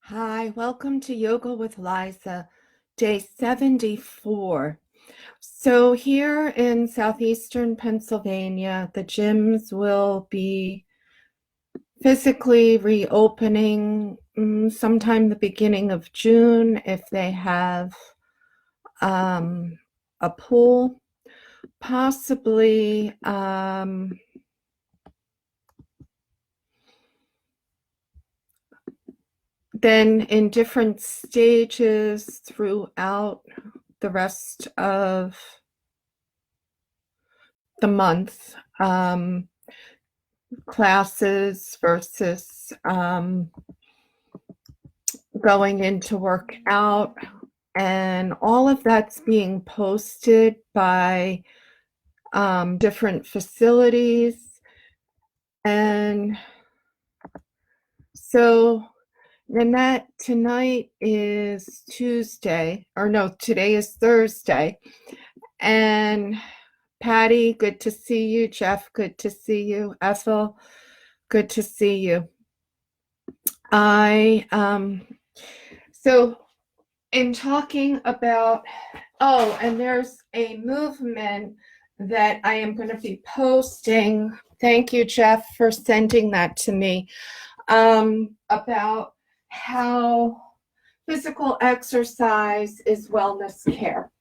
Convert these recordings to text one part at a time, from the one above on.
Hi, welcome to Yoga with Liza, day 74. So here in southeastern Pennsylvania, the gyms will be physically reopening sometime the beginning of June if they have a pool, possibly then in different stages throughout the rest of the month, classes versus going in to work out, and all of that's being posted by different facilities. And so Nanette, tonight is Tuesday, or no, today is Thursday. And Patty, good to see you. Jeff, good to see you. Ethel, good to see you. So in talking about, and there's a movement that I am going to be posting. Thank you, Jeff, for sending that to me, about how physical exercise is wellness care.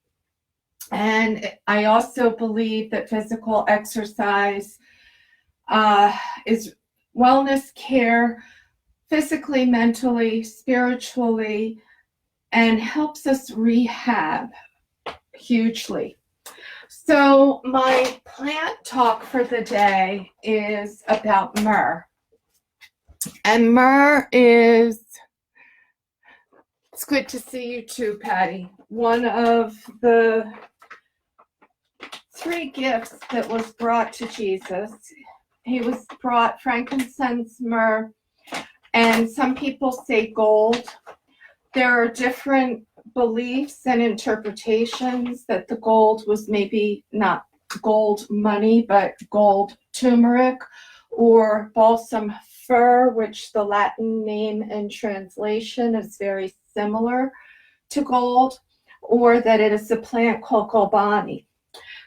And I also believe that physical exercise is wellness care, physically, mentally, spiritually, and helps us rehab hugely. So my plant talk for the day is about myrrh. And myrrh is, it's good to see you too, Patty. One of the 3 gifts that was brought to Jesus. He was brought frankincense, myrrh, and some people say gold. There are different beliefs and interpretations that the gold was maybe not gold money, but gold turmeric or balsam fir, which the Latin name and translation is very similar to gold, or that it is a plant called galbani.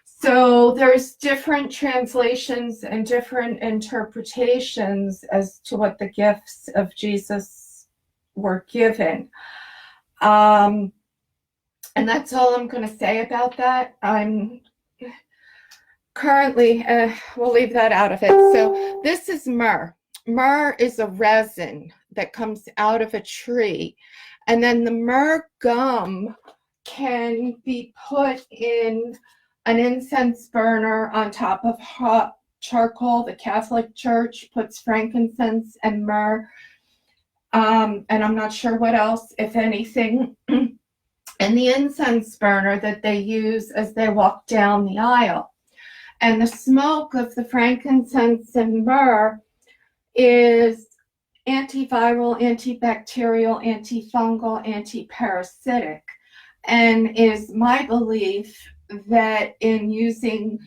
So there's different translations and different interpretations as to what the gifts of Jesus were given. And that's all I'm going to say about that. I'm currently, we'll leave that out of it. So this is myrrh. Myrrh is a resin that comes out of a tree. And then the myrrh gum can be put in an incense burner on top of hot charcoal. The Catholic Church puts frankincense and myrrh, and I'm not sure what else, if anything, in the incense burner that they use as they walk down the aisle. And the smoke of the frankincense and myrrh is antiviral, antibacterial, antifungal, antiparasitic, and is my belief that in using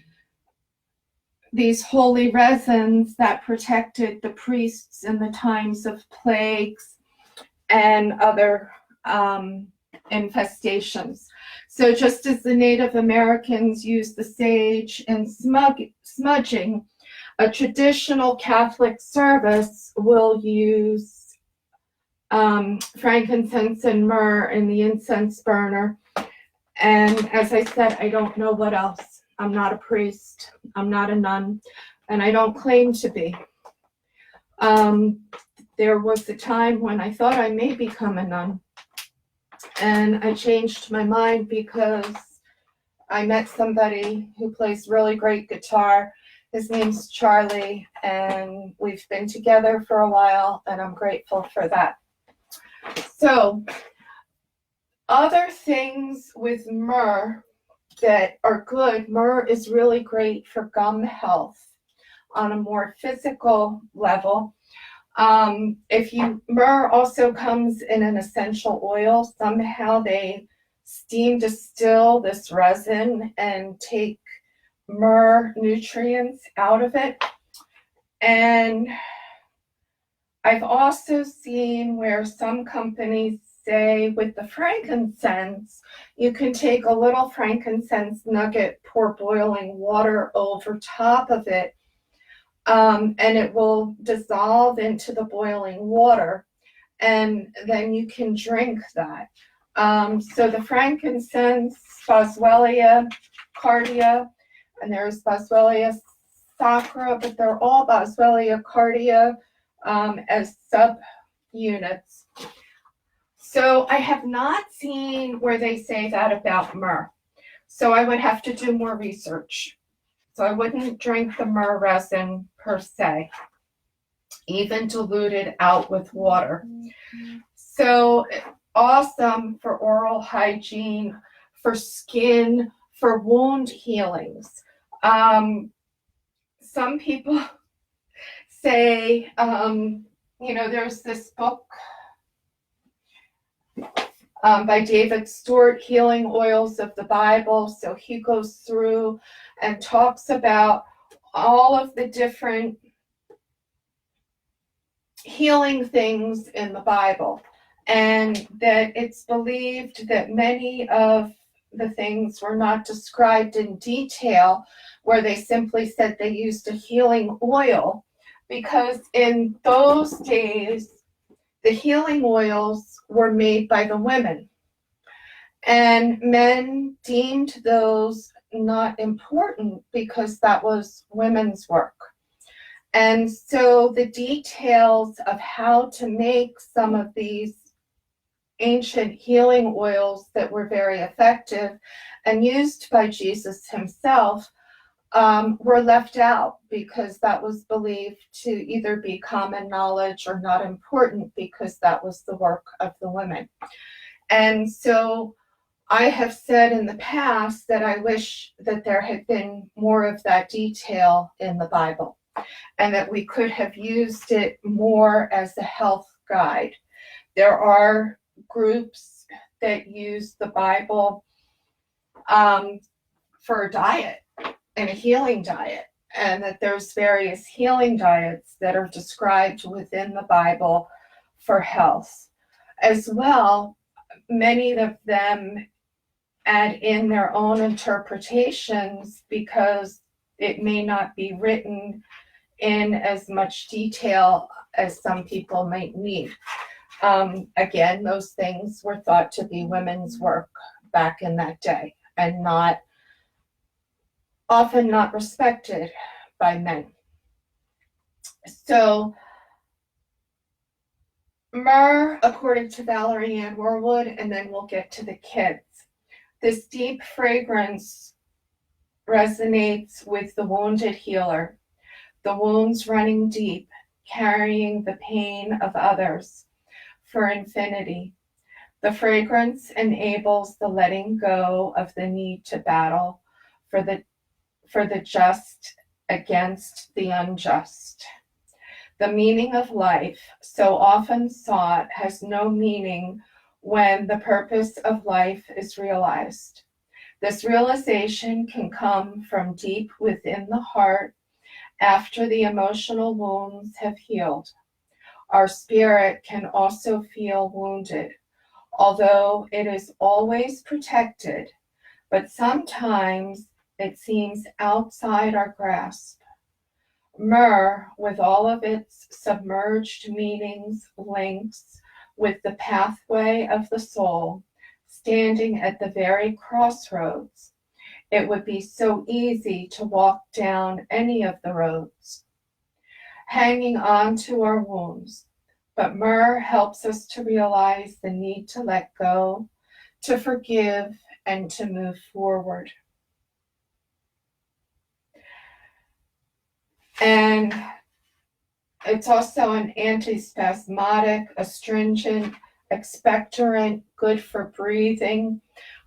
these holy resins that protected the priests in the times of plagues and other infestations. So just as the Native Americans used the sage in smudging, a traditional Catholic service will use frankincense and myrrh in the incense burner. And as I said, I don't know what else. I'm not a priest. I'm not a nun. And I don't claim to be. There was a time when I thought I may become a nun. And I changed my mind because I met somebody who plays really great guitar. His name's Charlie, and we've been together for a while, and I'm grateful for that. So, other things with myrrh that are good, myrrh is really great for gum health on a more physical level. Myrrh also comes in an essential oil. Somehow they steam distill this resin and take myrrh nutrients out of it. And I've also seen where some companies say with the frankincense, you can take a little frankincense nugget, pour boiling water over top of it, and it will dissolve into the boiling water, and then you can drink that. So the frankincense, Boswellia cardia, and there's Boswellia sacra, but they're all Boswellia cardia as subunits. So I have not seen where they say that about myrrh. So I would have to do more research. So I wouldn't drink the myrrh resin per se, even diluted out with water. So awesome for oral hygiene, for skin, for wound healings. Some people say, there's this book by David Stewart, Healing Oils of the Bible. So he goes through and talks about all of the different healing things in the Bible, and that it's believed that many of the things were not described in detail, where they simply said they used a healing oil, because in those days, the healing oils were made by the women, and men deemed those not important because that was women's work. And so the details of how to make some of these ancient healing oils that were very effective and used by Jesus himself were left out, because that was believed to either be common knowledge or not important, because that was the work of the women. And so I have said in the past that I wish that there had been more of that detail in the Bible, and that we could have used it more as a health guide. There are groups that use the Bible for a diet and a healing diet, and that there's various healing diets that are described within the Bible for health. As well, many of them add in their own interpretations because it may not be written in as much detail as some people might need. Again, those things were thought to be women's work back in that day, and often not respected by men. So myrrh, according to Valerie Ann Warwood, and then we'll get to the kids. This deep fragrance resonates with the wounded healer, the wounds running deep, carrying the pain of others for infinity. The fragrance enables the letting go of the need to battle for the just against the unjust. The meaning of life, so often sought, has no meaning when the purpose of life is realized. This realization can come from deep within the heart after the emotional wounds have healed. Our spirit can also feel wounded, although it is always protected, but sometimes it seems outside our grasp. Myrrh, with all of its submerged meanings, links with the pathway of the soul, standing at the very crossroads. It would be so easy to walk down any of the roads, hanging on to our wounds. But myrrh helps us to realize the need to let go, to forgive, and to move forward. And it's also an antispasmodic, astringent, expectorant, good for breathing.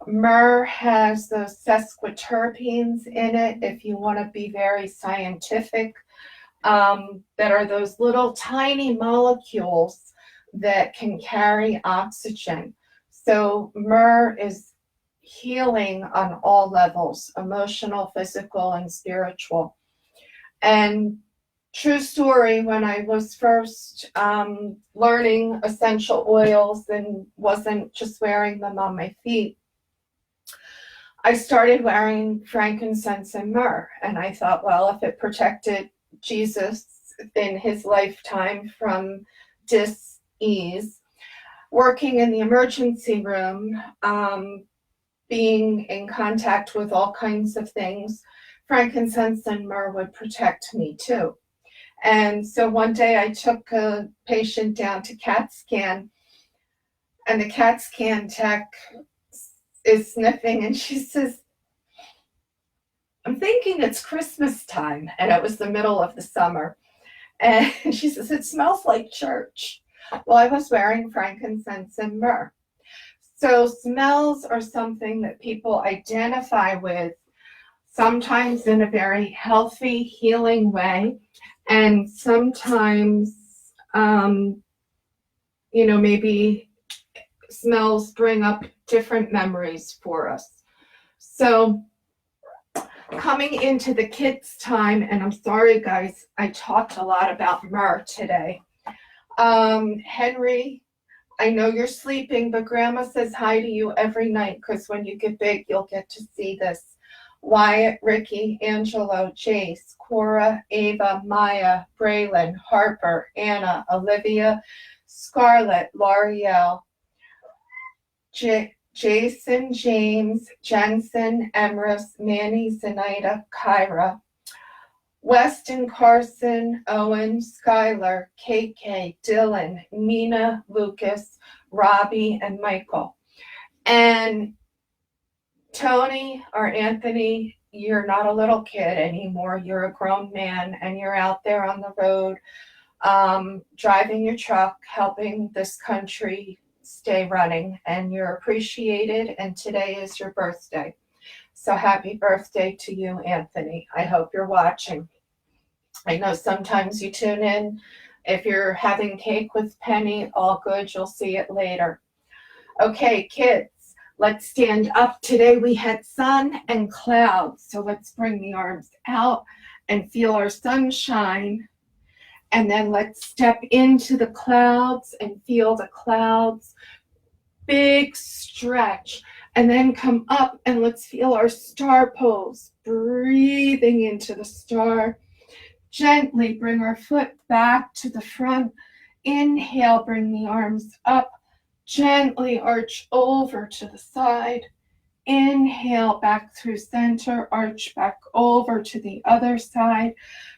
Myrrh has those sesquiterpenes in it, if you want to be very scientific, that are those little tiny molecules that can carry oxygen. So myrrh is healing on all levels, emotional, physical, and spiritual. And True story, when I was first learning essential oils and wasn't just wearing them on my feet, I started wearing frankincense and myrrh. And I thought, well, if it protected Jesus in his lifetime from dis-ease, working in the emergency room, being in contact with all kinds of things, frankincense and myrrh would protect me too. And so one day I took a patient down to CAT scan, and the CAT scan tech is sniffing, and she says, I'm thinking it's Christmas time. And it was the middle of the summer. And she says, it smells like church. Well, I was wearing frankincense and myrrh. So smells are something that people identify with, sometimes in a very healthy, healing way, and sometimes, maybe smells bring up different memories for us. So coming into the kids' time, and I'm sorry, guys, I talked a lot about myrrh today. Henry, I know you're sleeping, but Grandma says hi to you every night, because when you get big, you'll get to see this. Wyatt, Ricky, Angelo, Jace, Cora, Ava, Maya, Braylon, Harper, Anna, Olivia, Scarlett, L'Oreal, Jason, James, Jensen, Emrys, Manny, Zenaida, Kyra, Weston, Carson, Owen, Skylar, KK, Dylan, Nina, Lucas, Robbie, and Michael. And Tony or Anthony, you're not a little kid anymore. You're a grown man, and you're out there on the road, driving your truck, helping this country stay running, and you're appreciated, and today is your birthday. So happy birthday to you, Anthony. I hope you're watching. I know sometimes you tune in. If you're having cake with Penny, all good, you'll see it later. Okay, kids. Let's stand up. Today we had sun and clouds, so let's bring the arms out and feel our sunshine. And then let's step into the clouds and feel the clouds. Big stretch. And then come up and let's feel our star pose. Breathing into the star. Gently bring our foot back to the front. Inhale, bring the arms up. Gently arch over to the side. Inhale, back through center, arch back over to the other side,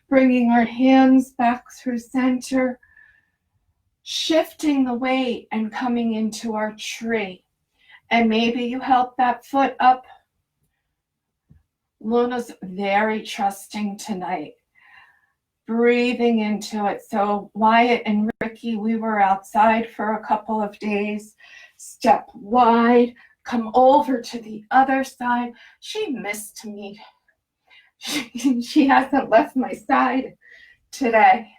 bringing our hands back through center, shifting the weight and coming into our tree. And maybe you help that foot up. Luna's very trusting tonight. Breathing into it. So Wyatt and Ricky, we were outside for a couple of days. Step wide, come over to the other side. She missed me. She hasn't left my side today.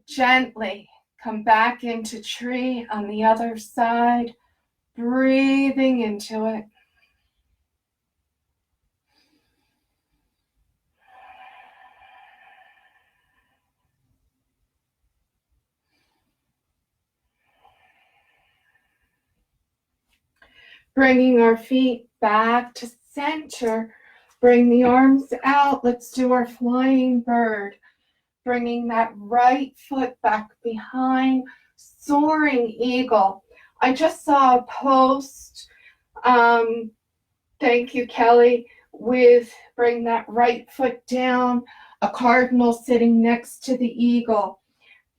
Gently come back into tree on the other side. Breathing into it. Bringing our feet back to center. Bring the arms out. Let's do our flying bird. Bringing that right foot back behind. Soaring eagle. I just saw a post. Thank you, Kelly. With bring that right foot down. A cardinal sitting next to the eagle.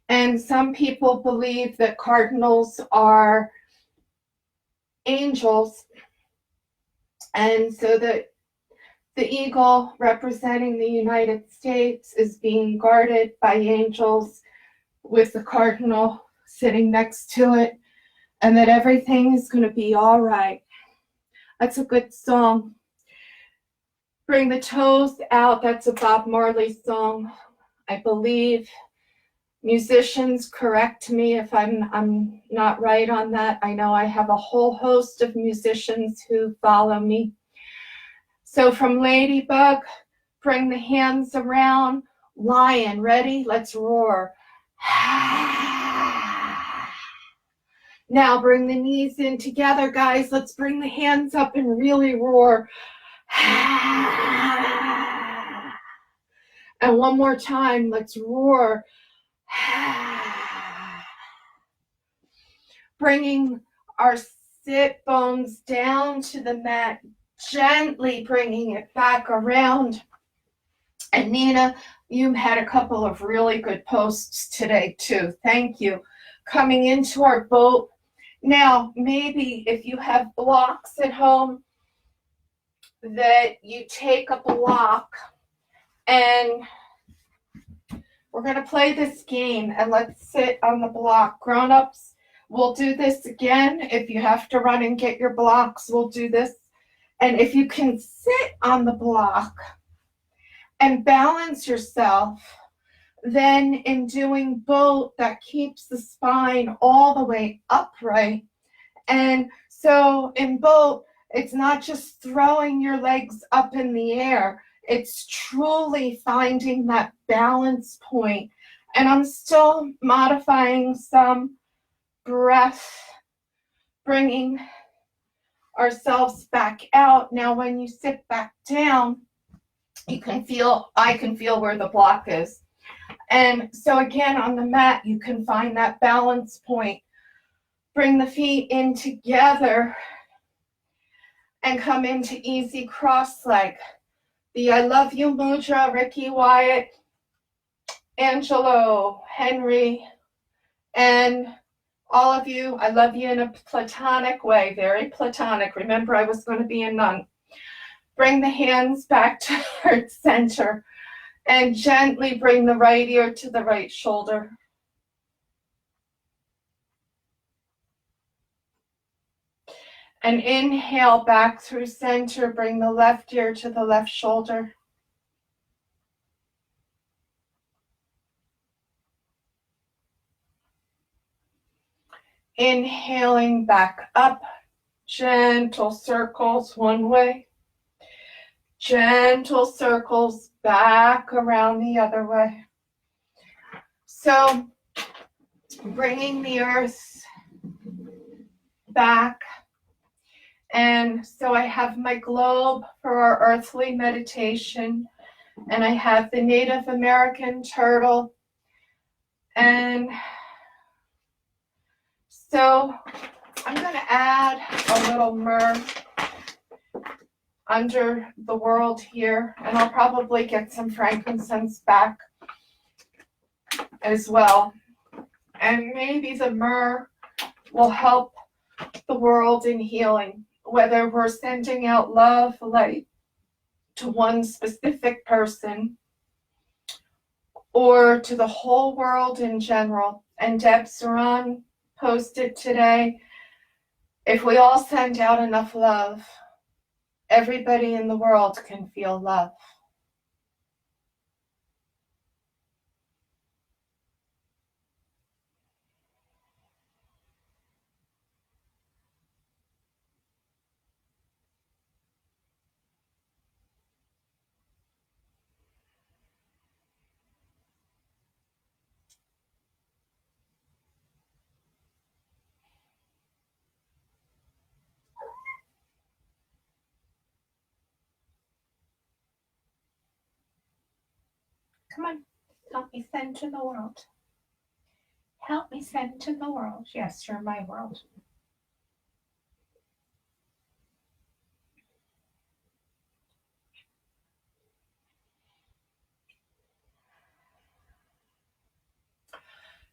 And some people believe that cardinals are angels, and so the eagle representing the United States is being guarded by angels with the cardinal sitting next to it, and that everything is going to be all right. That's a good song. Bring the toes out. That's a Bob Marley song, I believe. Musicians, correct me if I'm not right on that. I know I have a whole host of musicians who follow me. So from Ladybug, bring the hands around. Lion, ready? Let's roar. Now bring the knees in together, guys. Let's bring the hands up and really roar. And one more time, let's roar. Bringing our sit bones down to the mat, gently bringing it back around. And Nina, you had a couple of really good posts today too. Thank you. Coming into our boat. Now, maybe if you have blocks at home, that you take a block, and we're going to play this game, and let's sit on the block. Grown-ups, we'll do this again. If you have to run and get your blocks, we'll do this. And if you can sit on the block and balance yourself, then in doing boat, that keeps the spine all the way upright. And so in boat, it's not just throwing your legs up in the air. It's truly finding that balance point. And I'm still modifying some breath, bringing ourselves back out. Now, when you sit back down, I can feel where the block is. And so again, on the mat, you can find that balance point. Bring the feet in together and come into easy cross leg. The I love you mudra, Ricky, Wyatt, Angelo, Henry, and all of you, I love you in a platonic way, very platonic. Remember, I was going to be a nun. Bring the hands back to heart center and gently bring the right ear to the right shoulder. And inhale back through center, bring the left ear to the left shoulder. Inhaling back up, gentle circles one way, gentle circles back around the other way. So bringing the earth back. And so I have my globe for our earthly meditation, and I have the Native American turtle. And so I'm going to add a little myrrh under the world here, and I'll probably get some frankincense back as well. And maybe the myrrh will help the world in healing, whether we're sending out love, light to one specific person or to the whole world in general. And Deb Saran posted today, if we all send out enough love, everybody in the world can feel love. Come on, help me send to the world. Help me send to the world. Yes, you're my world.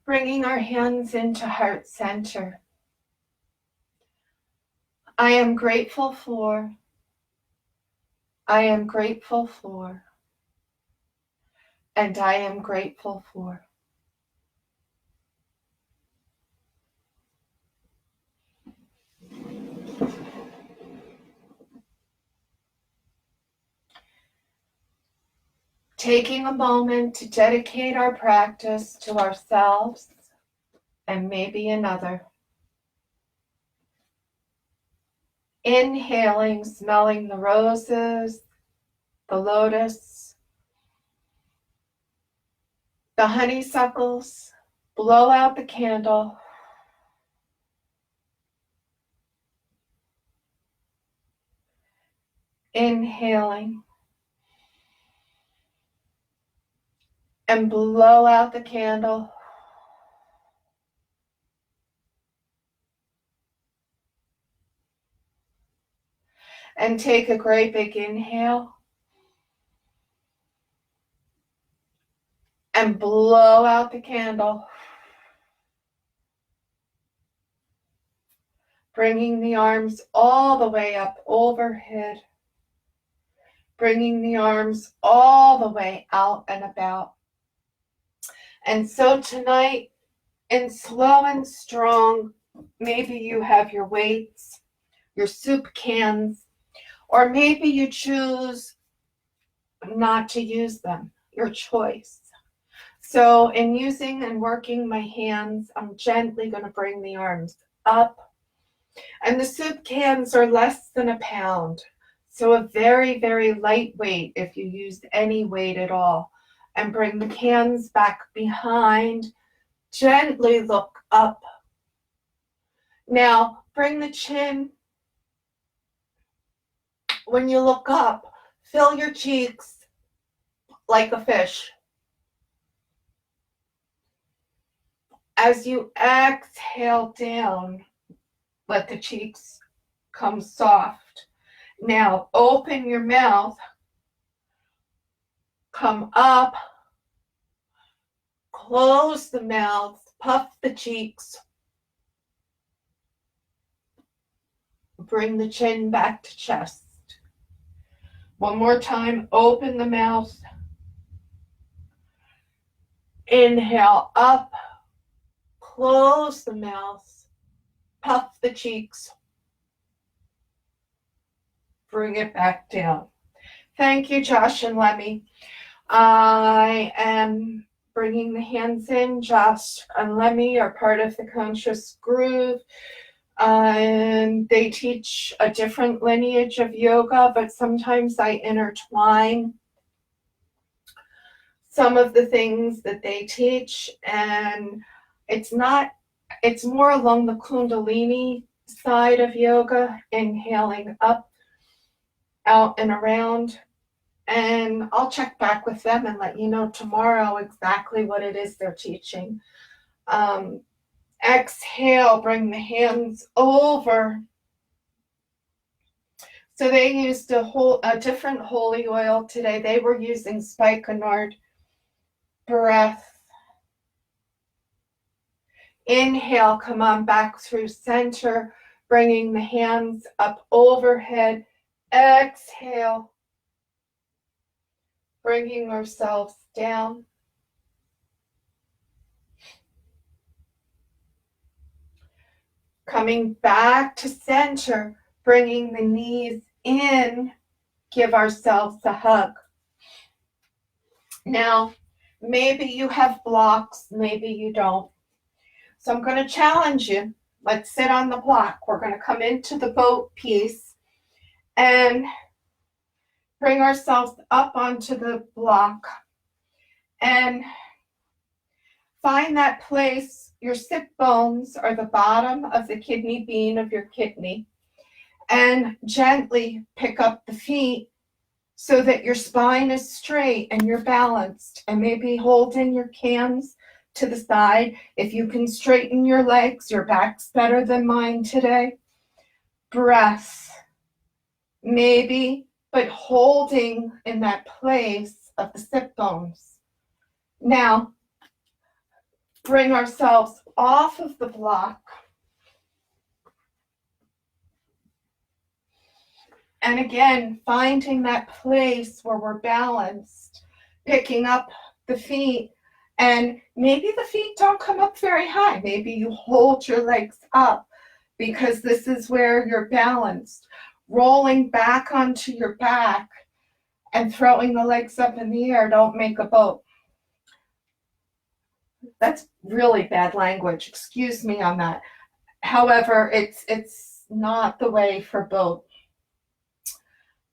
Bringing our hands into heart center. I am grateful for. I am grateful for. And I am grateful for. Taking a moment to dedicate our practice to ourselves and maybe another. Inhaling, smelling the roses, the lotus. the honeysuckles, blow out the candle. Inhaling. And blow out the candle. And take a great big inhale. And blow out the candle. Bringing the arms all the way up overhead. Bringing the arms all the way out and about. And so tonight, in slow and strong, maybe you have your weights, your soup cans, or maybe you choose not to use them, your choice. So in using and working my hands, I'm gently going to bring the arms up. And the soup cans are less than a pound. So a very, very light weight if you used any weight at all. And bring the cans back behind. Gently look up. Now bring the chin. When you look up, fill your cheeks like a fish. As you exhale down, let the cheeks come soft. Now open your mouth, come up, close the mouth, puff the cheeks, bring the chin back to chest. One more time, open the mouth, inhale up, close the mouth, puff the cheeks, bring it back down. Thank you, Josh and Lemmy. I am bringing the hands in. Josh and Lemmy are part of the Conscious Groove. And they teach a different lineage of yoga, but sometimes I intertwine some of the things that they teach, and it's more along the Kundalini side of yoga, inhaling up, out and around. And I'll check back with them and let you know tomorrow exactly what it is they're teaching. Exhale, bring the hands over. So they used a different holy oil today. They were using spikenard. Breath. Inhale, come on back through center, bringing the hands up overhead. Exhale, bringing ourselves down. Coming back to center, bringing the knees in, give ourselves a hug. Now, maybe you have blocks, maybe you don't. So I'm going to challenge you. Let's sit on the block. We're going to come into the boat piece and bring ourselves up onto the block and find that place. Your sit bones are the bottom of the kidney bean of your kidney, and gently pick up the feet so that your spine is straight and you're balanced, and maybe hold in your cans to the side. If you can straighten your legs, your back's better than mine today. Breath, maybe, but holding in that place of the sit bones. Now, bring ourselves off of the block. And again, finding that place where we're balanced, picking up the feet. And maybe the feet don't come up very high. Maybe you hold your legs up because this is where you're balanced. Rolling back onto your back and throwing the legs up in the air. Don't make a boat. That's really bad language. Excuse me on that. However, it's not the way for boat.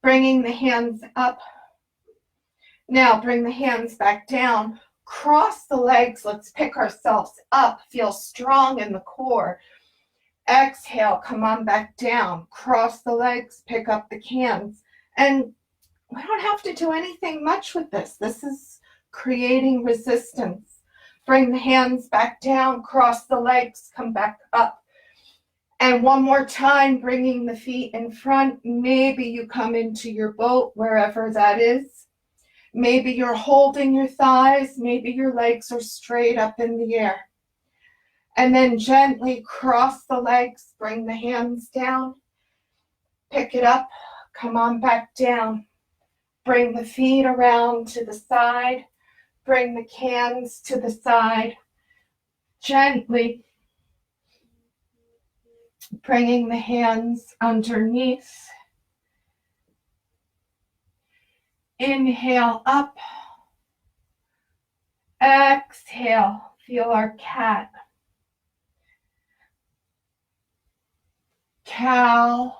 Bringing the hands up. Now bring the hands back down. cross the legs. Let's pick ourselves up. Feel strong in the core. Exhale, come on back down. Cross the legs, pick up the cans. And we don't have to do anything much with this. This is creating resistance. Bring the hands back down, cross the legs, come back up. And one more time, bringing the feet in front. Maybe you come into your boat, wherever that is. Maybe you're holding your thighs. Maybe your legs are straight up in the air. And then gently cross the legs, bring the hands down. Pick it up, come on back down. Bring the feet around to the side. Bring the cans to the side. Gently bringing the hands underneath. Inhale up. Exhale. Feel our cat. Cow.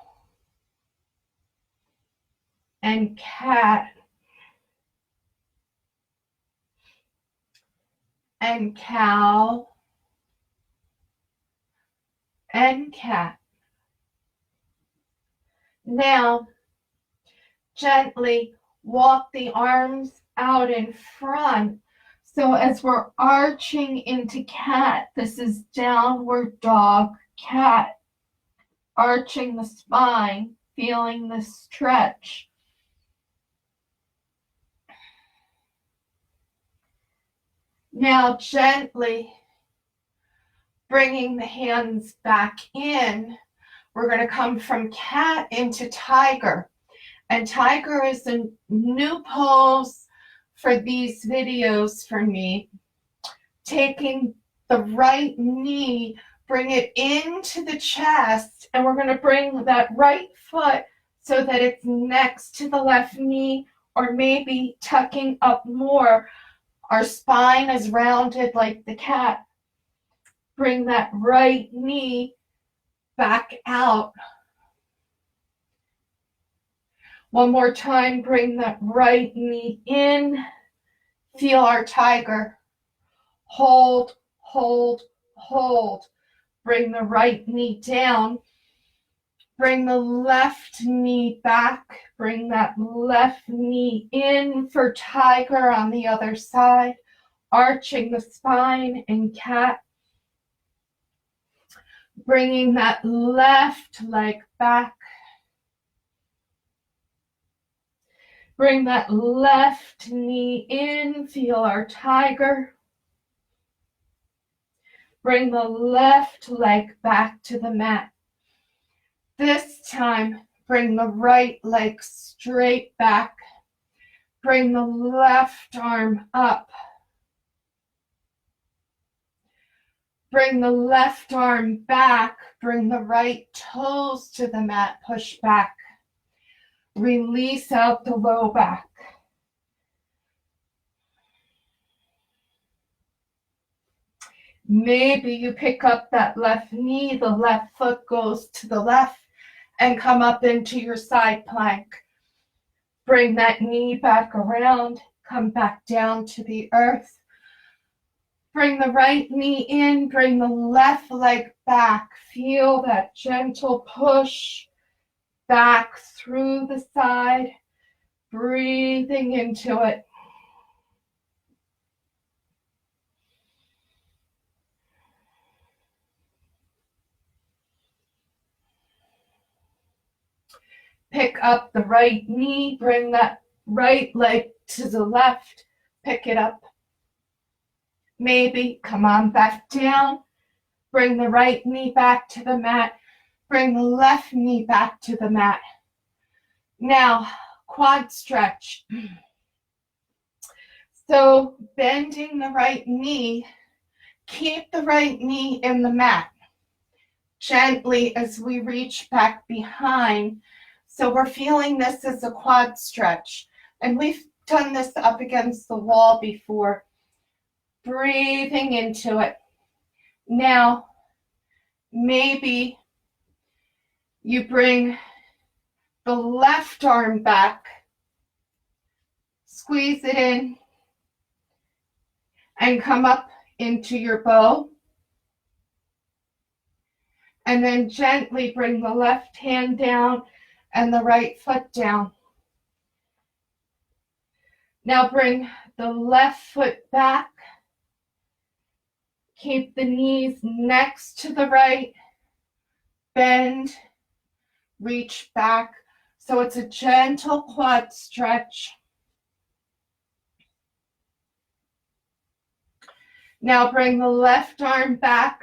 And cat. And cow. And cat. Now, gently walk the arms out in front. So as we're arching into cat, this is downward dog, cat. Arching the spine, feeling the stretch. Now gently bringing the hands back in, we're going to come from cat into tiger. And tiger is a new pose for these videos for me. Taking the right knee, bring it into the chest, and we're going to bring that right foot so that it's next to the left knee, or maybe tucking up more. Our spine is rounded like the cat. Bring that right knee back out. One more time, bring that right knee in. Feel our tiger. Hold, hold, hold. Bring the right knee down. Bring the left knee back. Bring that left knee in for tiger on the other side. Arching the spine in cat. Bringing that left leg back. Bring that left knee in. Feel our tiger. Bring the left leg back to the mat. This time, bring the right leg straight back. Bring the left arm up. Bring the left arm back. Bring the right toes to the mat. Push back. Release out the low back. Maybe you pick up that left knee, the left foot goes to the left, and come up into your side plank. Bring that knee back around, come back down to the earth. Bring the right knee in, bring the left leg back. Feel that gentle push back through the side, breathing into it. Pick up the right knee, bring that right leg to the left, pick it up. Maybe come on back down, bring the right knee back to the mat, bring the left knee back to the mat. Now, quad stretch. So bending the right knee, keep the right knee in the mat. Gently as we reach back behind. So we're feeling this as a quad stretch. And we've done this up against the wall before. Breathing into it. Now, maybe you bring the left arm back, squeeze it in, and come up into your bow. And then gently bring the left hand down and the right foot down. Now bring the left foot back. Keep the knees next to the right. Bend, reach back. So it's a gentle quad stretch. Now bring the left arm back.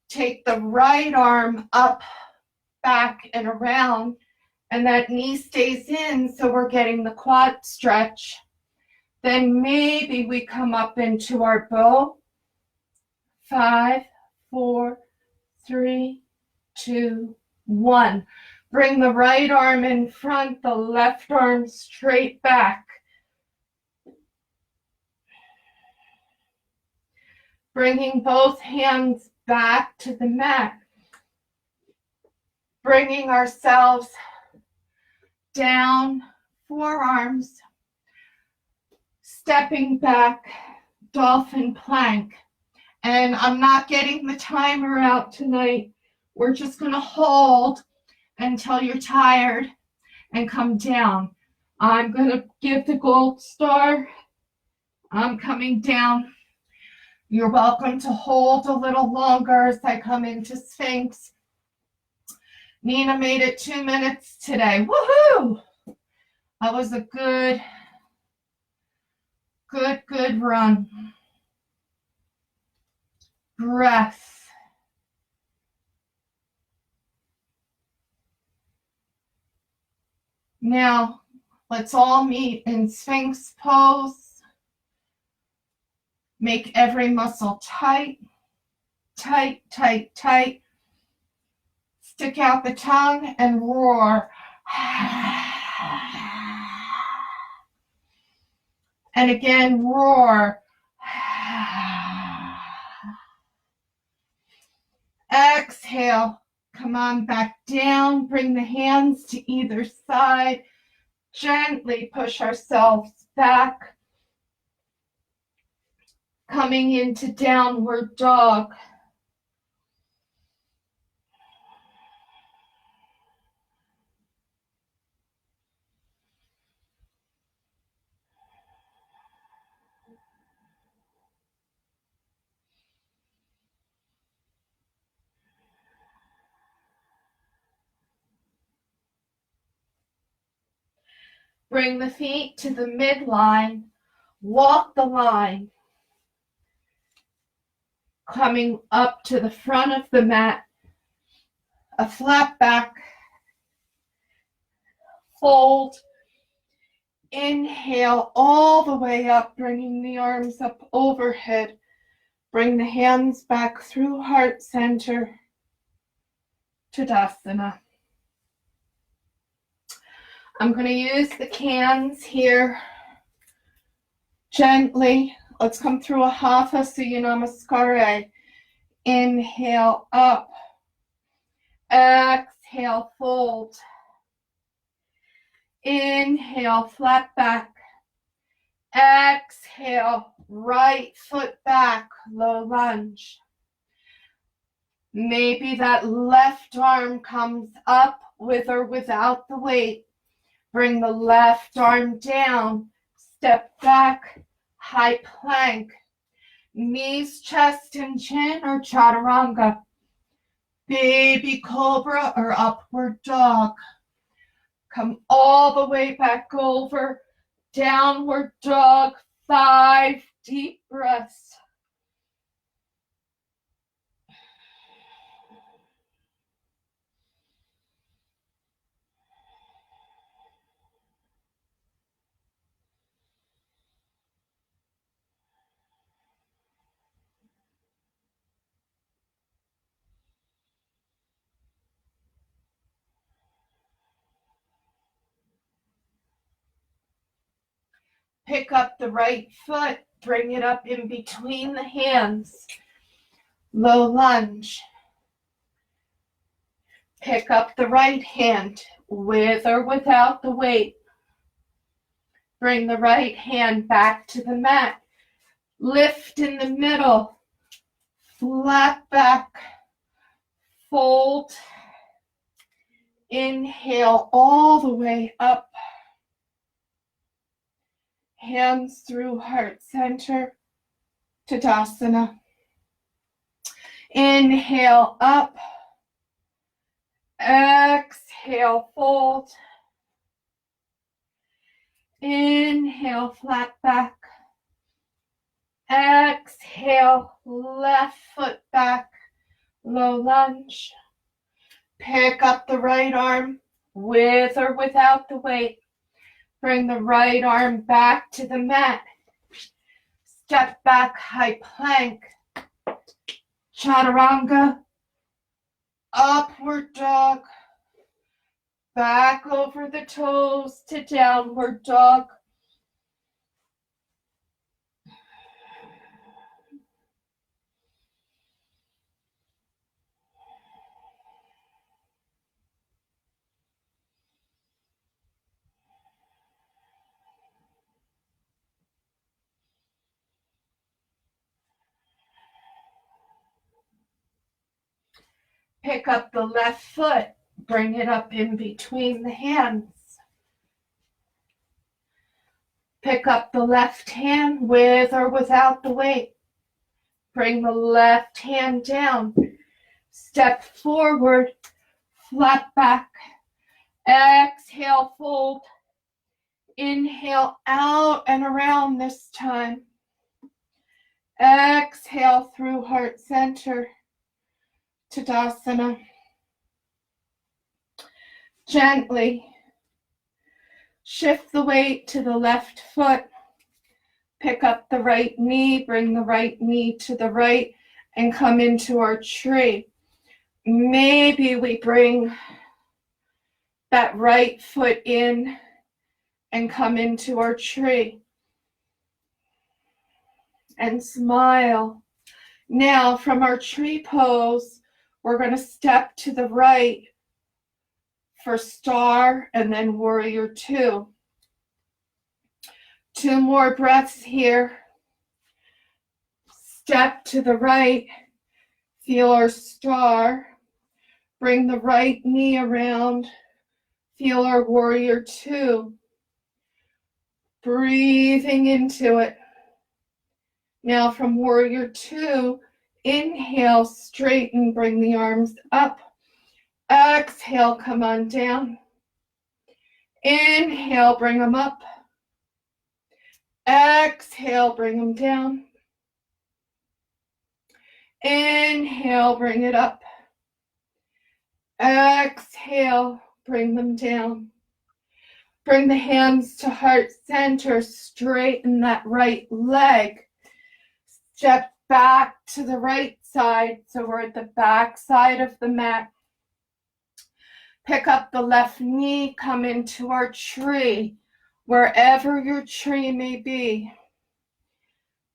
Take the right arm up, back, and around. And that knee stays in, so we're getting the quad stretch. Then maybe we come up into our bow. 5, 4, 3, 2, 1. Bring the right arm in front, the left arm straight back. Bringing both hands back to the mat. Bringing ourselves down, forearms. Stepping back, dolphin plank. And I'm not getting the timer out tonight. We're just going to hold until you're tired and come down. I'm going to give the gold star. I'm coming down. You're welcome to hold a little longer as I come into Sphinx. Nina made it 2 minutes today. Woohoo! That was a good run. Breath. Now, let's all meet in Sphinx pose. Make every muscle tight, tight, tight, tight. Stick out the tongue and roar. And again, roar. Exhale. Come on back down. Bring the hands to either side. Gently push ourselves back. Coming into downward dog. Bring the feet to the midline. Walk the line. Coming up to the front of the mat. A flat back. Fold. Inhale all the way up, bringing the arms up overhead. Bring the hands back through heart center. Tadasana. I'm going to use the cans here gently. Let's come through a Hatha Surya Namaskara. Inhale up. Exhale, fold. Inhale, flat back. Exhale, right foot back, low lunge. Maybe that left arm comes up with or without the weight. Bring the left arm down, step back, high plank. Knees, chest, and chin or chaturanga. Baby cobra or upward dog. Come all the way back over. Downward dog. 5 deep breaths. Pick up the right foot, bring it up in between the hands. Low lunge. Pick up the right hand with or without the weight. Bring the right hand back to the mat. Lift in the middle, flat back, fold. Inhale all the way up. Hands through heart center, Tadasana. Inhale up. Exhale, fold. Inhale, flat back. Exhale, left foot back, low lunge. Pick up the right arm with or without the weight. Bring the right arm back to the mat. Step back, high plank. Chaturanga. Upward dog. Back over the toes to downward dog. Pick up the left foot, bring it up in between the hands. Pick up the left hand with or without the weight. Bring the left hand down. Step forward, flat back. Exhale, fold. Inhale out and around this time. Exhale through heart center. Tadasana. Gently shift the weight to the left foot. Pick up the right knee, bring the right knee to the right, and come into our tree. Maybe we bring that right foot in and come into our tree. And smile. Now, from our tree pose, we're going to step to the right for star and then warrior two. 2 more breaths here. Step to the right. Feel our star. Bring the right knee around. Feel our warrior two. Breathing into it. Now from warrior two, inhale, straighten, bring the arms up. Exhale, come on down. Inhale, bring them up. Exhale, bring them down. Inhale, bring it up. Exhale, bring them down. Bring the hands to heart center, straighten that right leg. Step back to the right side, so we're at the back side of the mat. Pick up the left knee, come into our tree, wherever your tree may be.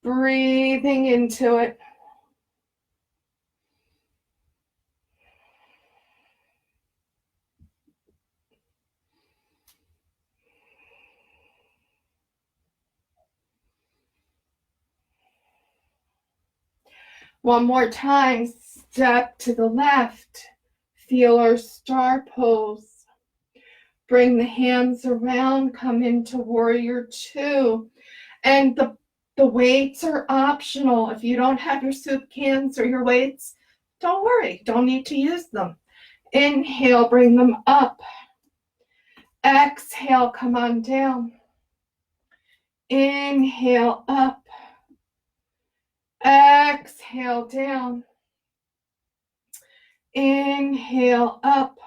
Breathing into it. One more time, step to the left. Feel our star pose. Bring the hands around, come into warrior two. And the weights are optional. If you don't have your soup cans or your weights, don't worry, don't need to use them. Inhale, bring them up. Exhale, come on down. Inhale, up. Exhale, down. Inhale, up.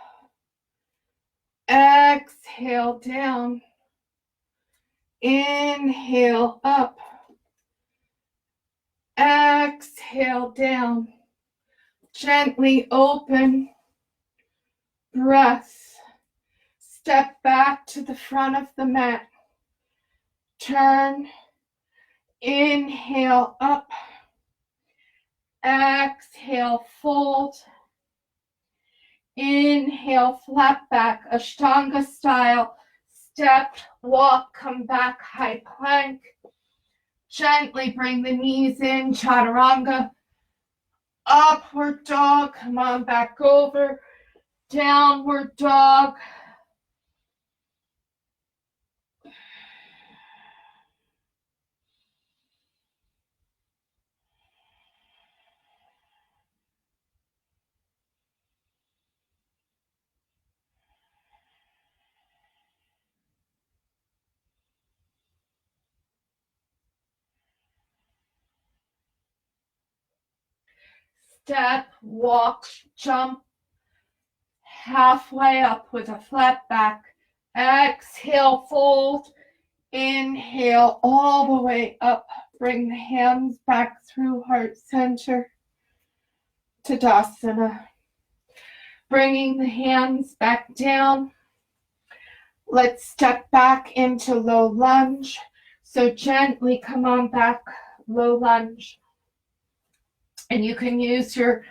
Exhale, down. Inhale, up. Exhale, down. Gently open. Breath. Step back to the front of the mat. Turn. Inhale, up. Exhale, fold. Inhale, flat back, Ashtanga style. Step, walk, come back, high plank. Gently bring the knees in, chaturanga. Upward dog, come on back over. Downward dog. Step, walk, jump, halfway up with a flat back. Exhale, fold. Inhale all the way up. Bring the hands back through heart center. Tadasana. Bringing the hands back down. Let's step back into low lunge. So gently come on back, low lunge. And you can use your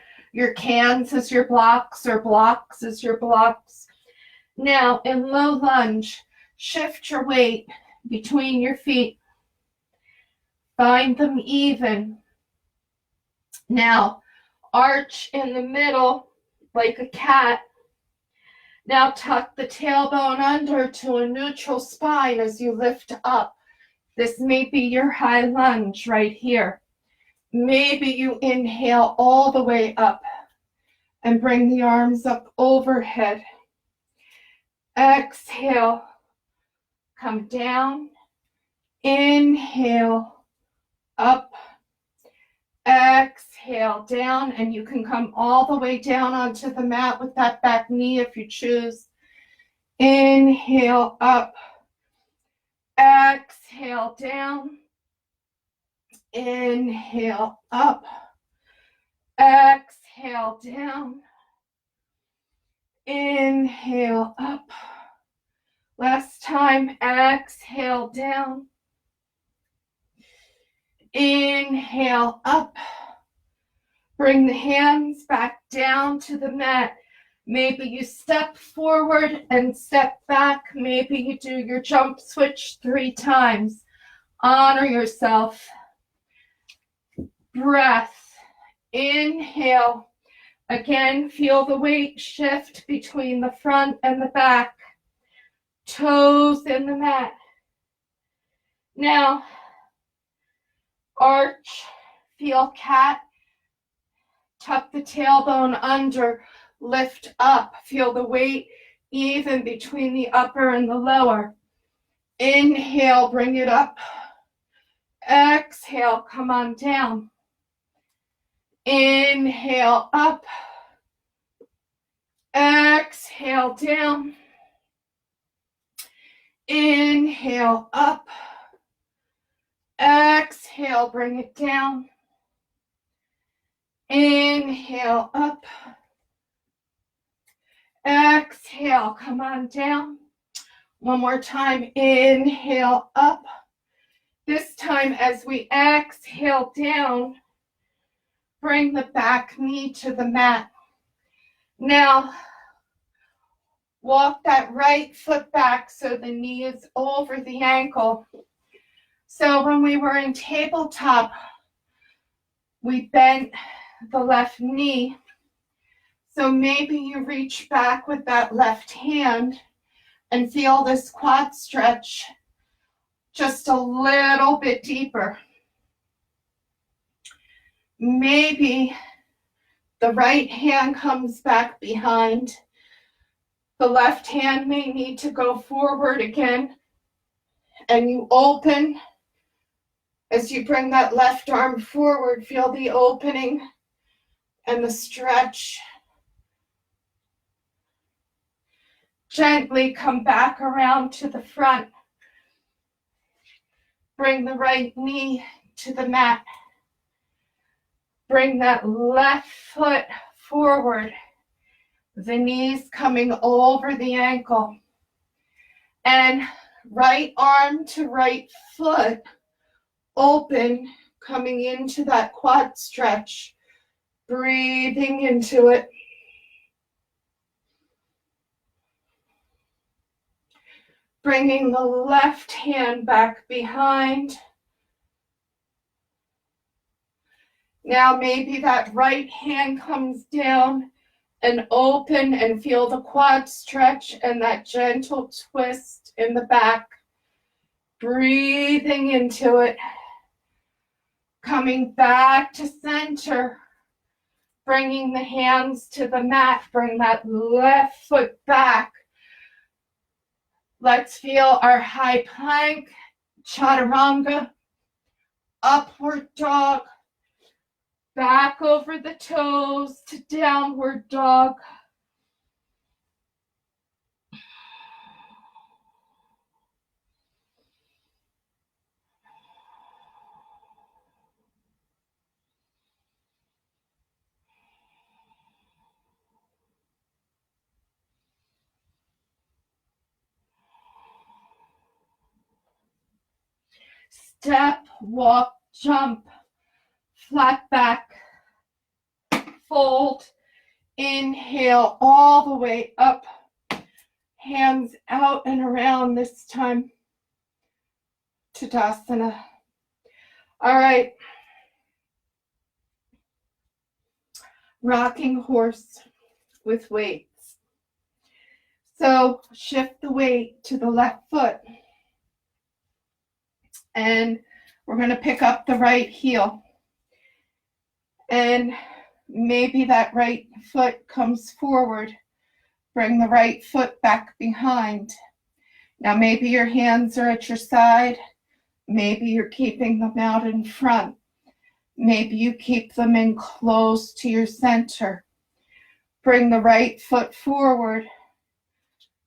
cans as your blocks or blocks as your blocks. Now, in low lunge, shift your weight between your feet. Find them even. Now, arch in the middle like a cat. Now, tuck the tailbone under to a neutral spine as you lift up. This may be your high lunge right here. Maybe you inhale all the way up and bring the arms up overhead. Exhale, come down. Inhale, up. Exhale, down, and you can come all the way down onto the mat with that back knee if you choose. Inhale, up. Exhale, down. Inhale, up. Exhale, down. Inhale, up. Last time, exhale, down. Inhale, up. Bring the hands back down to the mat. Maybe you step forward and step back. Maybe you do your jump switch 3 times. Honor yourself. Breath. Inhale. Again, feel the weight shift between the front and the back. Toes in the mat. Now, arch, feel cat. Tuck the tailbone under, lift up. Feel the weight even between the upper and the lower. Inhale, bring it up. Exhale, come on down. Inhale, up. Exhale, down. Inhale, up. Exhale, bring it down. Inhale, up. Exhale, come on down. One more time. Inhale, up. This time, as we exhale down, bring the back knee to the mat. Now, walk that right foot back so the knee is over the ankle. So when we were in tabletop, we bent the left knee. So maybe you reach back with that left hand and feel this quad stretch just a little bit deeper. Maybe the right hand comes back behind. The left hand may need to go forward again. And you open. As you bring that left arm forward, feel the opening and the stretch. Gently come back around to the front. Bring the right knee to the mat. Bring that left foot forward. The knees coming over the ankle. And right arm to right foot open, coming into that quad stretch. Breathing into it. Bringing the left hand back behind. Now maybe that right hand comes down and open and feel the quad stretch and that gentle twist in the back. Breathing into it. Coming back to center. Bringing the hands to the mat. Bring that left foot back. Let's feel our high plank, chaturanga, upward dog, back over the toes to downward dog. Step, walk, jump, flat back, fold, inhale all the way up, hands out and around this time, Tadasana. All right, rocking horse with weights. So shift the weight to the left foot. And we're going to pick up the right heel. And maybe that right foot comes forward. Bring the right foot back behind. Now maybe your hands are at your side. Maybe you're keeping them out in front. Maybe you keep them in close to your center. Bring the right foot forward.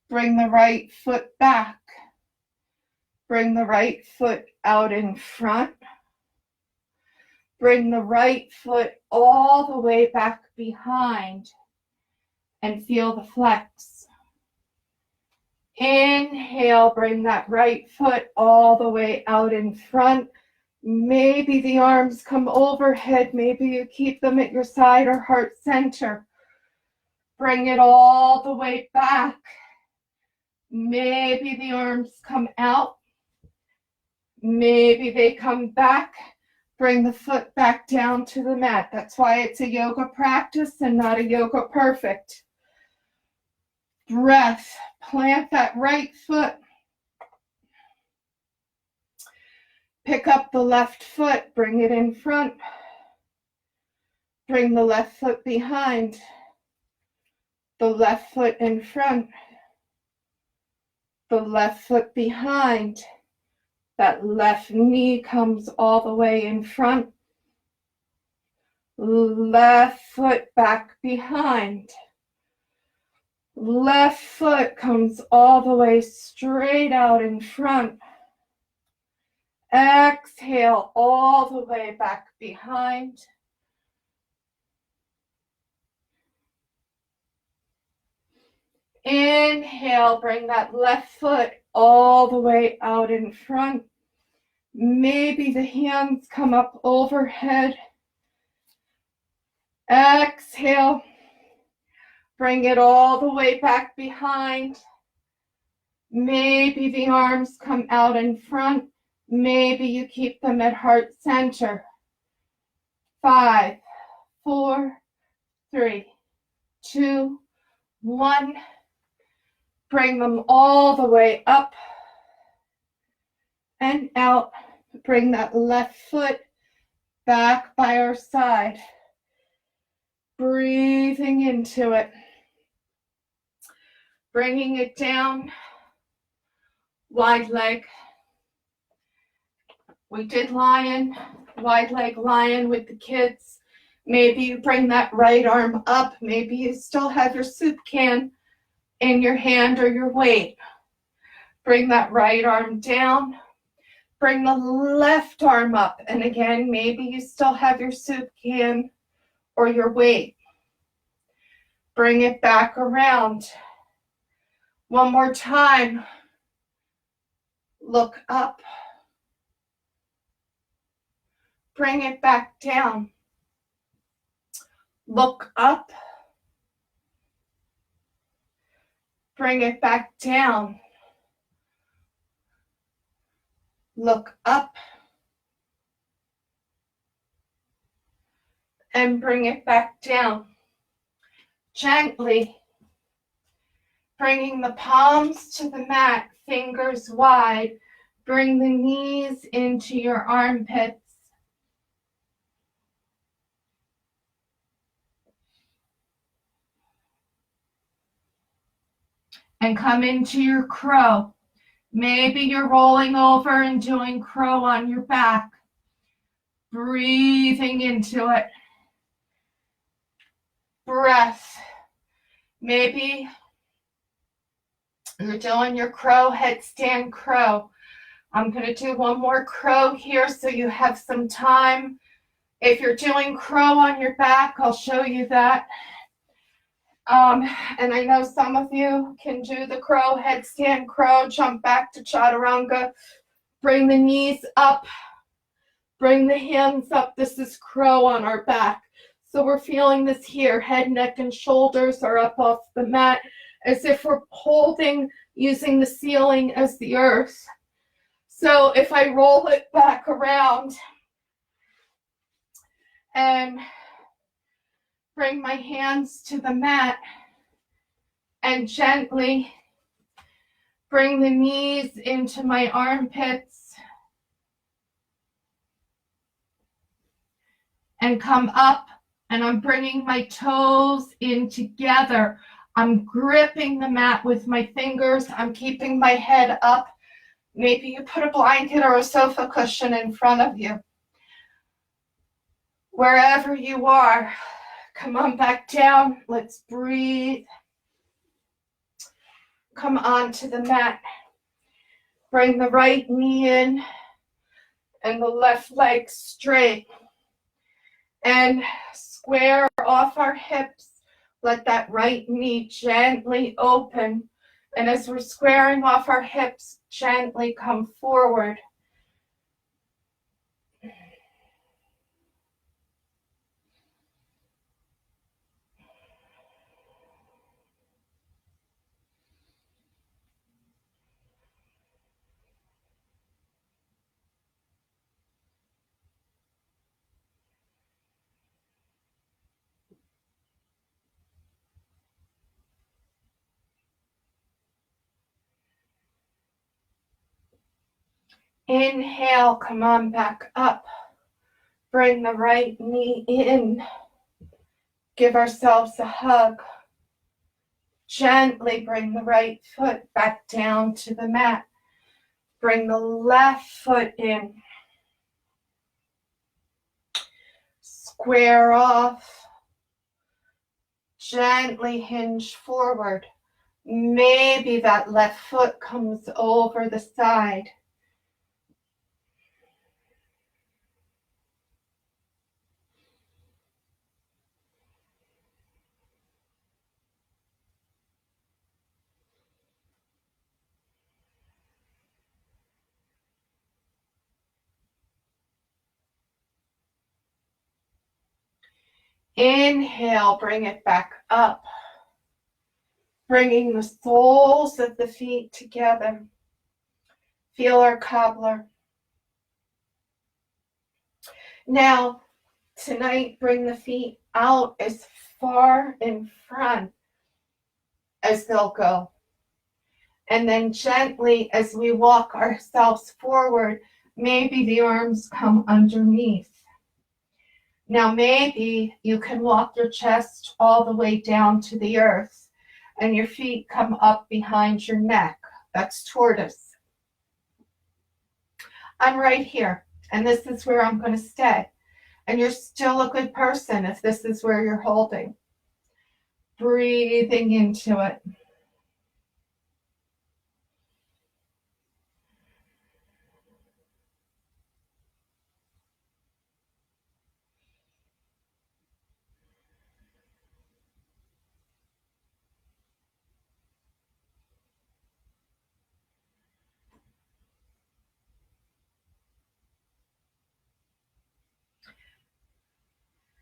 Bring the right foot back. Bring the right foot out in front. Bring the right foot all the way back behind and feel the flex. Inhale, bring that right foot all the way out in front. Maybe the arms come overhead. Maybe you keep them at your side or heart center. Bring it all the way back. Maybe the arms come out. Maybe they come back. Bring the foot back down to the mat. That's why it's a yoga practice and not a yoga perfect. Breath. Plant that right foot. Pick up the left foot. Bring it in front. Bring the left foot behind. The left foot in front. The left foot behind. That left knee comes all the way in front. Left foot back behind. Left foot comes all the way straight out in front. Exhale all the way back behind. Inhale, bring that left foot all the way out in front. Maybe the hands come up overhead. Exhale. Bring it all the way back behind. Maybe the arms come out in front. Maybe you keep them at heart center. 5, 4, 3, 2, 1. Bring them all the way up and out. Bring that left foot back by our side. Breathing into it. Bringing it down. Wide leg. We did lion, wide leg lion with the kids. Maybe you bring that right arm up. Maybe you still have your soup can in your hand or your weight. Bring that right arm down. Bring the left arm up. And again, maybe you still have your soup can or your weight. Bring it back around. One more time. Look up. Bring it back down. Look up. Bring it back down. Look up. and bring it back down. Gently bringing the palms to the mat, fingers wide. Bring the knees into your armpits. And come into your crow. Maybe you're rolling over and doing crow on your back. Breathing into it. Breath. Maybe you're doing your crow, headstand crow. I'm going to do one more crow here so you have some time. If you're doing crow on your back, I'll show you that. And I know some of you can do the crow, headstand crow, jump back to chaturanga. Bring the knees up. Bring the hands up. This is crow on our back. So we're feeling this here. Head, neck, and shoulders are up off the mat as if we're holding, using the ceiling as the earth. So if I roll it back around and bring my hands to the mat and gently bring the knees into my armpits and come up, and I'm bringing my toes in together. I'm gripping the mat with my fingers. I'm keeping my head up. Maybe you put a blanket or a sofa cushion in front of you. Wherever you are, come on back down. Let's breathe. Come on to the mat. Bring the right knee in and the left leg straight. And square off our hips. Let that right knee gently open. And as we're squaring off our hips, gently come forward. Inhale, come on back up. Bring the right knee in. Give ourselves a hug. Gently bring the right foot back down to the mat. Bring the left foot in. Square off. Gently hinge forward. Maybe that left foot comes over the side. Inhale, bring it back up. Bringing the soles of the feet together. Feel our cobbler. Now, tonight, bring the feet out as far in front as they'll go. And then gently, as we walk ourselves forward, maybe the arms come underneath. Now, maybe you can walk your chest all the way down to the earth and your feet come up behind your neck. That's tortoise. I'm right here, and this is where I'm going to stay. And you're still a good person if this is where you're holding. Breathing into it.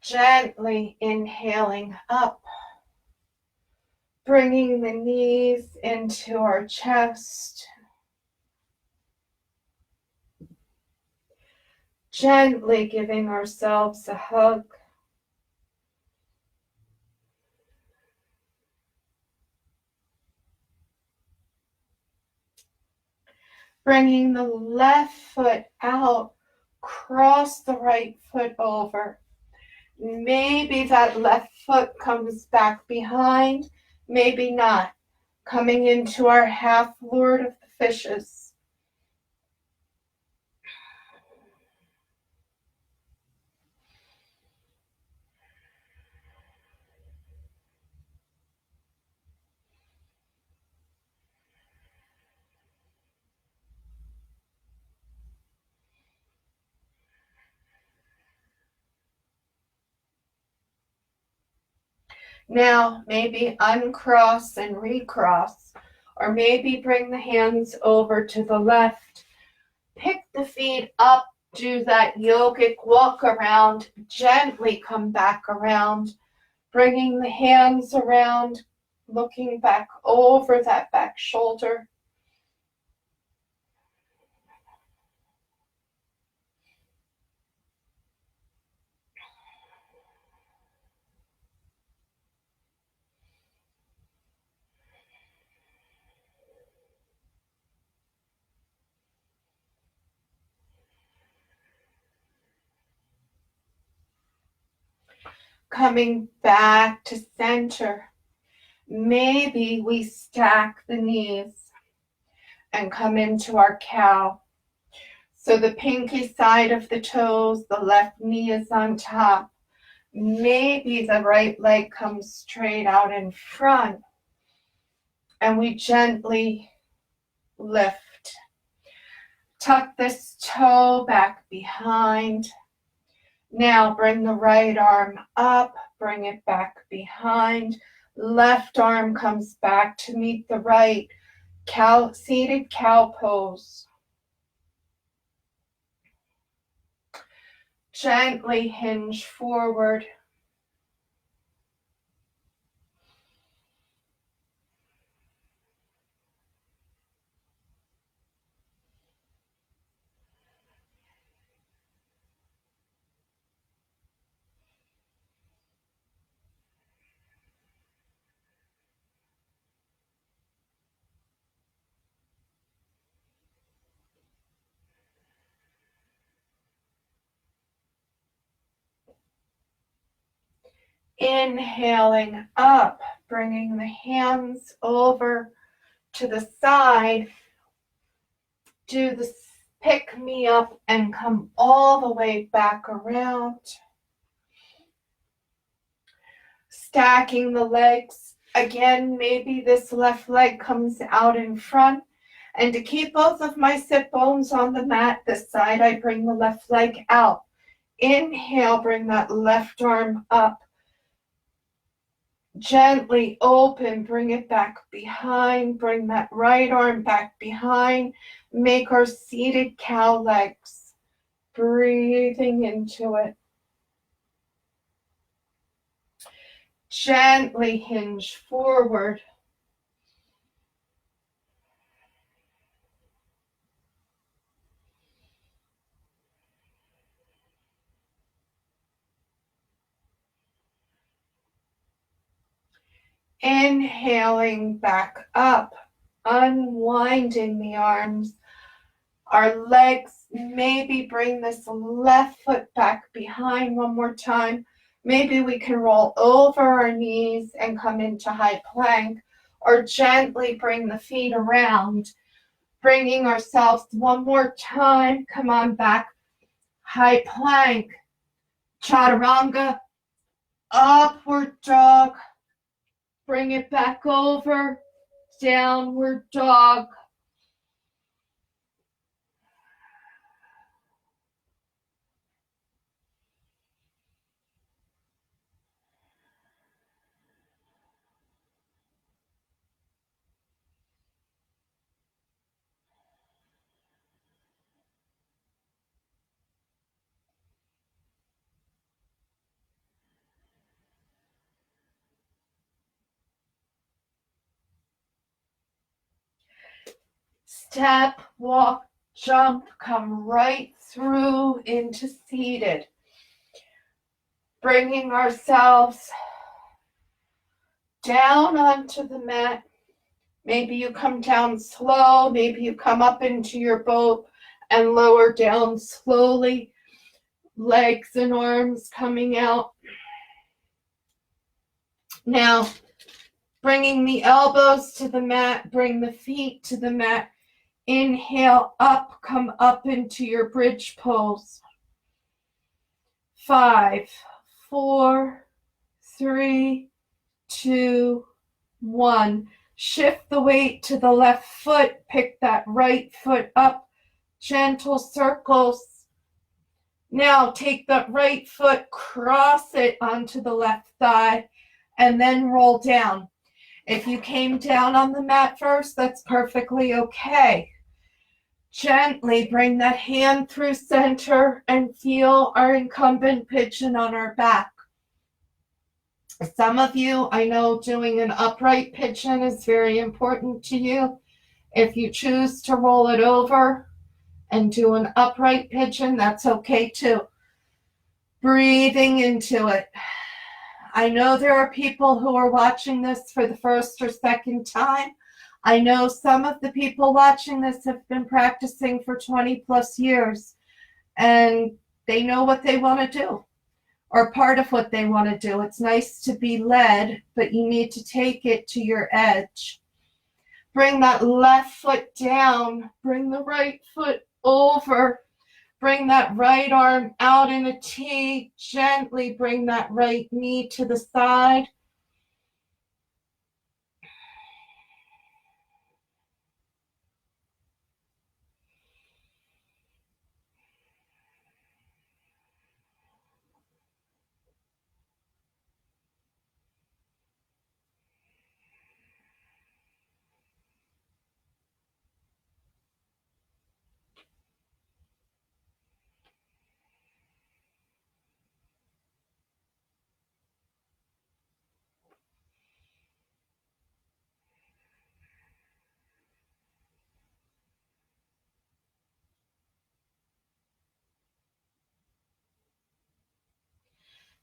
Gently inhaling up, bringing the knees into our chest. Gently giving ourselves a hug. Bringing the left foot out, cross the right foot over. Maybe that left foot comes back behind, maybe not. Coming into our half Lord of the Fishes. Now, maybe uncross and recross, or maybe bring the hands over to the left. Pick the feet up, do that yogic walk around, gently come back around, bringing the hands around, looking back over that back shoulder. Coming back to center. Maybe we stack the knees and come into our cow. So the pinky side of the toes, the left knee is on top. Maybe the right leg comes straight out in front. And we gently lift. Tuck this toe back behind. Now bring the right arm up, bring it back behind. Left arm comes back to meet the right. Seated cow pose. Gently hinge forward. Inhaling up, bringing the hands over to the side. Do the pick me up and come all the way back around. Stacking the legs. Again, maybe this left leg comes out in front. And to keep both of my sit bones on the mat, this side I bring the left leg out. Inhale, bring that left arm up. Gently open, bring it back behind, bring that right arm back behind. Make our seated cow legs. Breathing into it. Gently hinge forward. Inhaling back up, unwinding the arms. Our legs, maybe bring this left foot back behind one more time. Maybe we can roll over our knees and come into high plank, or gently bring the feet around, bringing ourselves one more time. Come on back, high plank, chaturanga, upward dog. Bring it back over, downward dog. Step, walk, jump, come right through into seated. Bringing ourselves down onto the mat, Maybe you come down slow. Maybe you come up into your boat and lower down slowly. Legs and arms coming out. Now, bringing the elbows to the mat, bring the feet to the mat. Inhale up, come up into your bridge pose. 5, 4, 3, 2, 1. Shift the weight to the left foot. Pick that right foot up. Gentle circles. Now take that right foot, cross it onto the left thigh, and then roll down. If you came down on the mat first, that's perfectly okay. Gently bring that hand through center and feel our incumbent pigeon on our back. Some of you, I know doing an upright pigeon is very important to you. If you choose to roll it over and do an upright pigeon, that's okay too. Breathing into it. I know there are people who are watching this for the first or second time. I know some of the people watching this have been practicing for 20 plus years, and they know what they want to do, or part of what they want to do. It's nice to be led, but you need to take it to your edge. Bring that left foot down. Bring the right foot over. Bring that right arm out in a T. Gently bring that right knee to the side.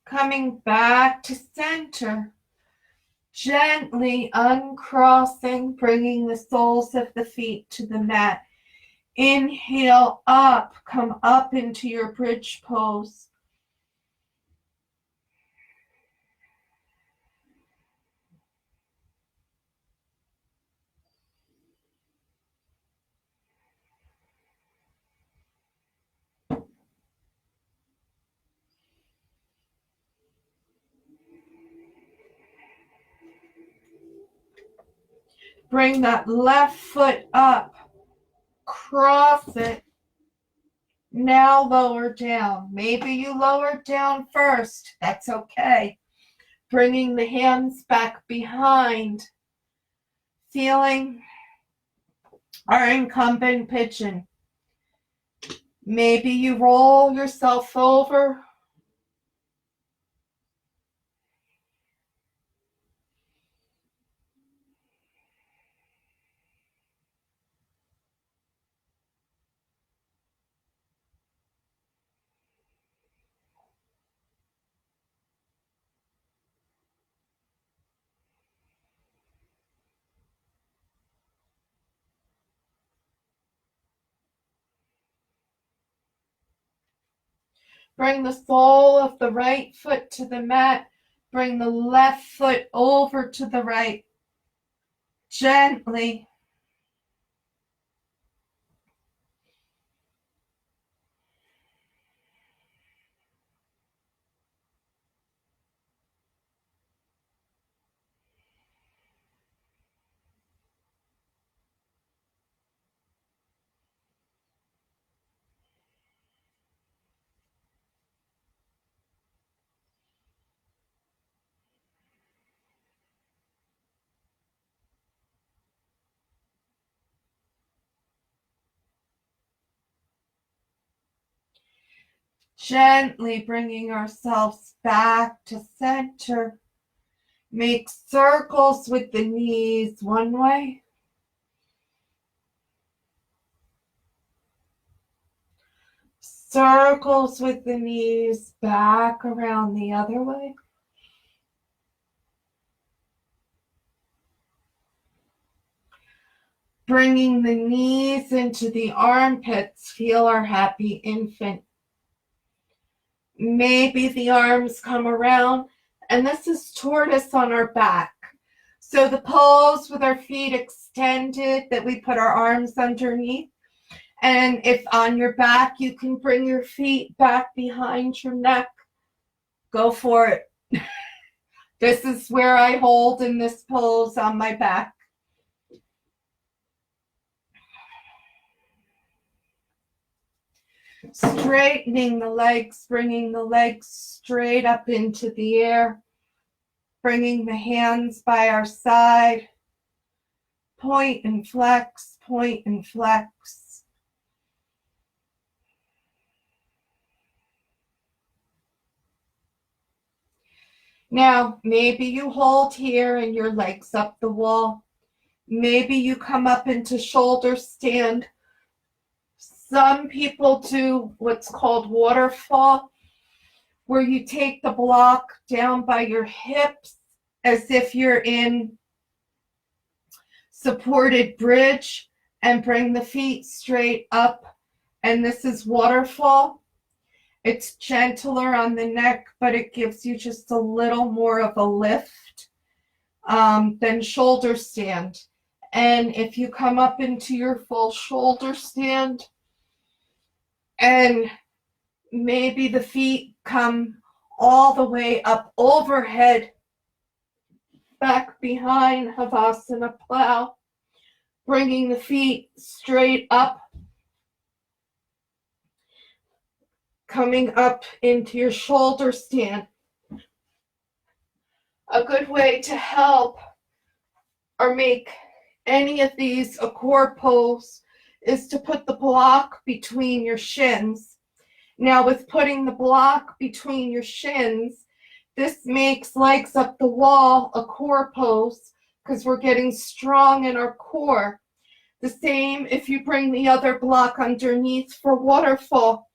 Coming back to center. Gently uncrossing, bringing the soles of the feet to the mat. Inhale up, come up into your bridge pose. Bring that left foot up, cross it. Now lower down. Maybe you lower down first. That's okay. Bringing the hands back behind. Feeling our incumbent pigeon. Maybe you roll yourself over. Bring the sole of the right foot to the mat. Bring the left foot over to the right. Gently. Gently bringing ourselves back to center. Make circles with the knees one way. Circles with the knees back around the other way. Bringing the knees into the armpits, feel our happy infant. Maybe the arms come around, and this is tortoise on our back. So the pose with our feet extended, that we put our arms underneath. And if on your back, you can bring your feet back behind your neck. Go for it. This is where I hold in this pose on my back. Straightening the legs, bringing the legs straight up into the air. Bringing the hands by our side. Point and flex, point and flex. Now, maybe you hold here and your legs up the wall. Maybe you come up into shoulder stand. Some people do what's called waterfall, where you take the block down by your hips as if you're in supported bridge and bring the feet straight up. And this is waterfall. It's gentler on the neck, but it gives you just a little more of a lift than shoulder stand. And if you come up into your full shoulder stand, and maybe the feet come all the way up overhead, back behind Havasana plow, bringing the feet straight up, coming up into your shoulder stand. A good way to help or make any of these a core pose is to put the block between your shins. Now, with putting the block between your shins, this makes legs up the wall a core pose because we're getting strong in our core. The same if you bring the other block underneath for waterfall.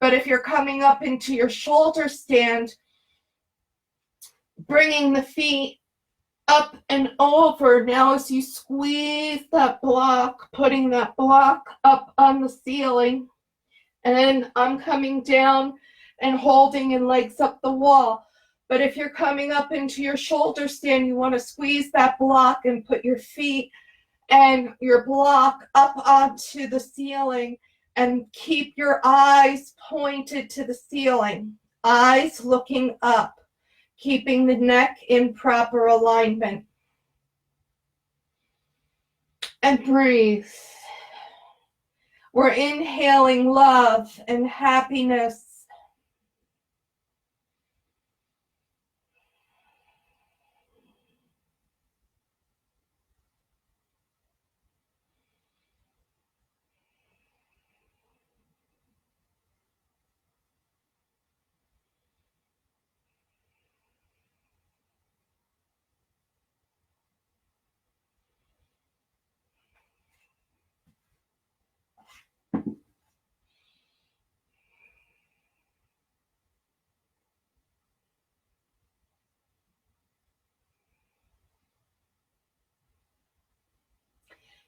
But if you're coming up into your shoulder stand, bringing the feet up and over. Now as you squeeze that block, putting that block up on the ceiling, and then I'm coming down and holding and legs up the wall. But if you're coming up into your shoulder stand, you want to squeeze that block and put your feet and your block up onto the ceiling and keep your eyes pointed to the ceiling, eyes looking up, keeping the neck in proper alignment. And breathe. We're inhaling love and happiness.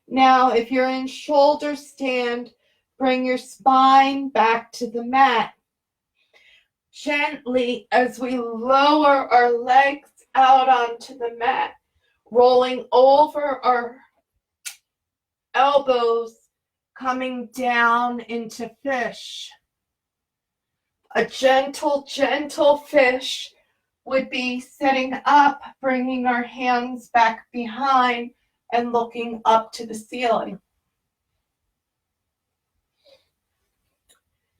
Now, if you're in shoulder stand, bring your spine back to the mat. Gently, as we lower our legs out onto the mat, rolling over our elbows, coming down into fish. A gentle, gentle fish would be sitting up, bringing our hands back behind and looking up to the ceiling.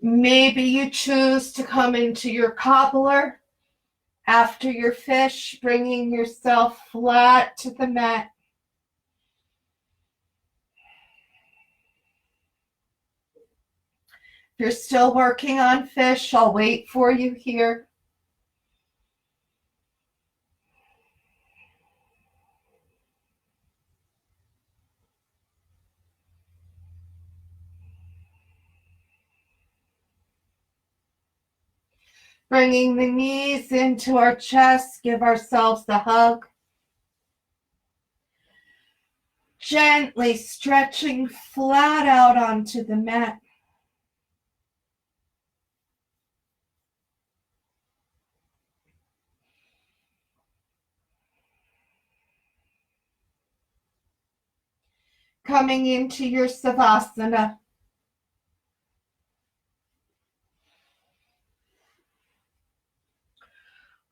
Maybe you choose to come into your cobbler after your fish, bringing yourself flat to the mat. If you're still working on fish, I'll wait for you here. Bringing the knees into our chest, give ourselves a hug. Gently stretching flat out onto the mat. Coming into your Savasana.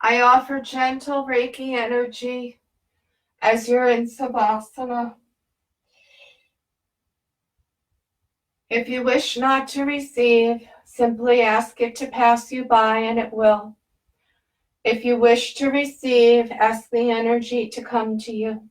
I offer gentle Reiki energy as you're in Savasana. If you wish not to receive, simply ask it to pass you by and it will. If you wish to receive, ask the energy to come to you.